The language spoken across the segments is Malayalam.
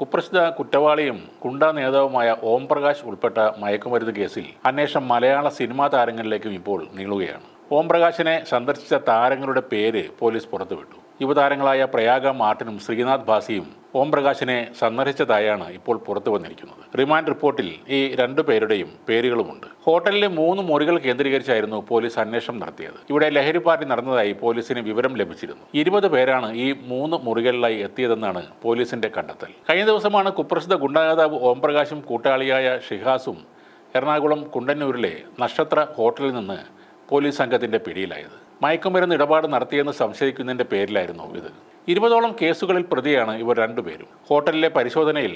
കുപ്രസിദ്ധ കുറ്റവാളിയും ഗുണ്ടാ നേതാവുമായ ഓം പ്രകാശ് ഉൾപ്പെട്ട മയക്കുമരുന്ന് കേസിൽ അന്വേഷണം മലയാള സിനിമാ താരങ്ങളിലേക്കും ഇപ്പോൾ നീളുകയാണ്. ഓം പ്രകാശിനെ സന്ദർശിച്ച താരങ്ങളുടെ പേര് പോലീസ് പുറത്തുവിട്ടു. യുവതാരങ്ങളായ പ്രയാഗ മാർട്ടിനും ശ്രീനാഥ് ഭാസിയും ഓം പ്രകാശിനെ സന്ദർശിച്ചതായാണ് ഇപ്പോൾ പുറത്തു വന്നിരിക്കുന്നത്. റിമാൻഡ് റിപ്പോർട്ടിൽ ഈ രണ്ടുപേരുടെയും പേരുകളുമുണ്ട്. ഹോട്ടലിലെ 3 മുറികൾ കേന്ദ്രീകരിച്ചായിരുന്നു പോലീസ് അന്വേഷണം നടത്തിയത്. ഇവിടെ ലഹരി പാർട്ടി നടന്നതായി പോലീസിന് വിവരം ലഭിച്ചിരുന്നു. 20 പേരാണ് ഈ 3 മുറികളിലായി എത്തിയതെന്നാണ് പോലീസിന്റെ കണ്ടെത്തൽ. കഴിഞ്ഞ ദിവസമാണ് കുപ്രസിദ്ധ ഗുണ്ടാ നേതാവ് ഓം പ്രകാശും കൂട്ടാളിയായ ഷിഹാസും എറണാകുളം കുണ്ടന്നൂരിലെ നക്ഷത്ര ഹോട്ടലിൽ നിന്ന് പോലീസ് സംഘത്തിന്റെ പിടിയിലായത്. മയക്കുമരുന്ന് ഇടപാട് നടത്തിയെന്ന് സംശയിക്കുന്നതിന്റെ പേരിലായിരുന്നു ഇത്. 20ഓളം കേസുകളിൽ പ്രതിയാണ് ഇവർ രണ്ടുപേരും. ഹോട്ടലിലെ പരിശോധനയിൽ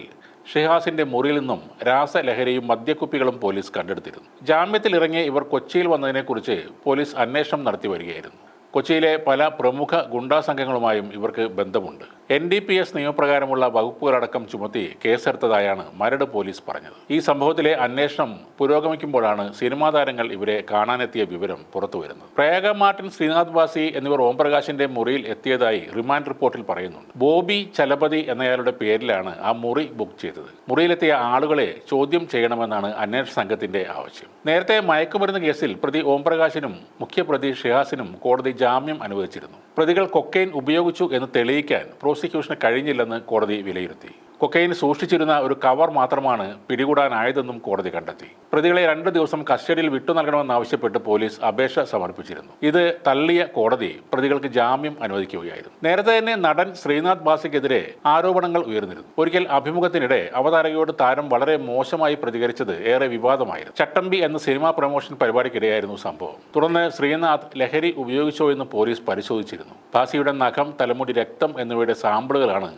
ഷിഹാസിന്റെ മുറിയിൽ നിന്നും രാസലഹരിയും മദ്യക്കുപ്പികളും പോലീസ് കണ്ടെടുത്തിരുന്നു. ജാമ്യത്തിൽ ഇറങ്ങിയ ഇവർ കൊച്ചിയിൽ വന്നതിനെക്കുറിച്ച് പോലീസ് അന്വേഷണം നടത്തി വരികയായിരുന്നു. കൊച്ചിയിലെ പല പ്രമുഖ ഗുണ്ടാ സംഘങ്ങളുമായും ഇവർക്ക് ബന്ധമുണ്ട്. NDPS നിയമപ്രകാരമുള്ള വകുപ്പുകളടക്കം ചുമത്തി കേസെടുത്തതായാണ് മരട് പോലീസ് പറഞ്ഞത്. ഈ സംഭവത്തിലെ അന്വേഷണം പുരോഗമിക്കുമ്പോഴാണ് സിനിമാ താരങ്ങൾ ഇവരെ കാണാനെത്തിയ വിവരം പുറത്തുവരുന്നത്. പ്രയാഗ മാർട്ടിൻ, ശ്രീനാഥ് ഭാസി എന്നിവർ ഓം പ്രകാശിന്റെ മുറിയിൽ എത്തിയതായി റിമാൻഡ് റിപ്പോർട്ടിൽ പറയുന്നുണ്ട്. ബോബി ചലപതി എന്നയാളുടെ പേരിലാണ് ആ മുറി ബുക്ക് ചെയ്തത്. മുറിയിലെത്തിയ ആളുകളെ ചോദ്യം ചെയ്യണമെന്നാണ് അന്വേഷണ സംഘത്തിന്റെ ആവശ്യം. നേരത്തെ മയക്കുമരുന്ന് കേസിൽ പ്രതി ഓം പ്രകാശിനും മുഖ്യപ്രതി ഷിഹാസിനും കോടതി ജാമ്യം അനുവദിച്ചിരുന്നു. പ്രതികൾ കൊക്കൈൻ ഉപയോഗിച്ചു എന്ന് തെളിയിക്കാൻ പ്രോസിക്യൂഷന് കഴിഞ്ഞില്ലെന്ന് കോടതി വിലയിരുത്തി. കൊക്കൈൻ സൂക്ഷിച്ചിരുന്ന ഒരു കവർ മാത്രമാണ് പിടികൂടാനായതെന്നും കോടതി കണ്ടെത്തി. പ്രതികളെ 2 ദിവസം കസ്റ്റഡിയിൽ വിട്ടു നൽകണമെന്നാവശ്യപ്പെട്ട് പോലീസ് അപേക്ഷ സമർപ്പിച്ചിരുന്നു. ഇത് തള്ളിയ കോടതി പ്രതികൾക്ക് ജാമ്യം അനുവദിക്കുകയായിരുന്നു. നേരത്തെ തന്നെ നടൻ ശ്രീനാഥ് ഭാസിക്കെതിരെ ആരോപണങ്ങൾ ഉയർന്നിരുന്നു. ഒരിക്കൽ അഭിമുഖത്തിനിടെ അവതാരകയോട് താരം വളരെ മോശമായി പ്രതികരിച്ചത് ഏറെ വിവാദമായിരുന്നു. ചട്ടമ്പി എന്ന സിനിമാ പ്രൊമോഷൻ പരിപാടിക്കിടെയായിരുന്നു സംഭവം. തുടർന്ന് ശ്രീനാഥ് ലഹരി ഉപയോഗിച്ചോ എന്ന് പോലീസ് പരിശോധിച്ചിരുന്നു. ഭാസിയുടെ നഖം, തലമുടി, രക്തം എന്നിവയുടെ സാമ്പിളുകളാണ്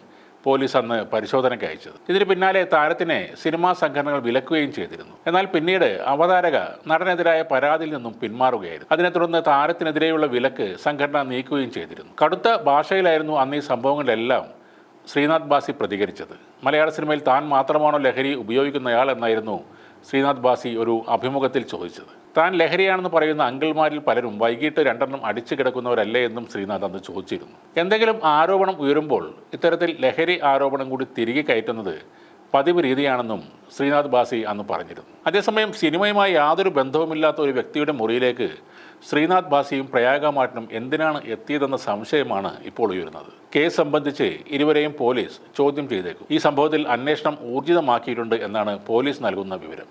പോലീസ് അന്ന് പരിശോധനയ്ക്ക് അയച്ചത്. ഇതിന് പിന്നാലെ താരത്തിനെ സിനിമാ സംഘടനകൾ വിലക്കുകയും ചെയ്തിരുന്നു. എന്നാൽ പിന്നീട് അവതാരക നടനെതിരായ പരാതിയിൽ നിന്നും പിന്മാറുകയായിരുന്നു. അതിനെ തുടർന്ന് താരത്തിനെതിരെയുള്ള വിലക്ക് സംഘടന നീക്കുകയും ചെയ്തിരുന്നു. കടുത്ത ഭാഷയിലായിരുന്നു അന്ന് ഈ സംഭവങ്ങളിലെല്ലാം ശ്രീനാഥ് ഭാസി പ്രതികരിച്ചത്. മലയാള സിനിമയിൽ താൻ മാത്രമാണോ ലഹരി ഉപയോഗിക്കുന്നയാൾ എന്നായിരുന്നു ശ്രീനാഥ് ഭാസി ഒരു അഭിമുഖത്തിൽ ചോദിച്ചത്. താൻ ലഹരിയാണെന്ന് പറയുന്ന അങ്കിൾമാരിൽ പലരും വൈകിട്ട് 2 അടിച്ചു കിടക്കുന്നവരല്ലേ എന്നും ശ്രീനാഥ് അന്ന് ചോദിച്ചിരുന്നു. എന്തെങ്കിലും ആരോപണം ഉയരുമ്പോൾ ഇത്തരത്തിൽ ലഹരി ആരോപണം കൂടി തിരികെ കയറ്റുന്നത് പതിവ് രീതിയാണെന്നും ശ്രീനാഥ് ഭാസി അന്ന് പറഞ്ഞിരുന്നു. അതേസമയം സിനിമയുമായി യാതൊരു ബന്ധവുമില്ലാത്ത ഒരു വ്യക്തിയുടെ മുറിയിലേക്ക് ശ്രീനാഥ് ഭാസിയും പ്രയാഗ മാർട്ടിനും എന്തിനാണ് എത്തിയതെന്ന സംശയമാണ് ഇപ്പോൾ ഉയരുന്നത്. കേസ് സംബന്ധിച്ച് ഇരുവരെയും പോലീസ് ചോദ്യം ചെയ്തേക്കും. ഈ സംഭവത്തിൽ അന്വേഷണം ഊർജിതമാക്കിയിട്ടുണ്ട് എന്നാണ് പോലീസ് നൽകുന്ന വിവരം.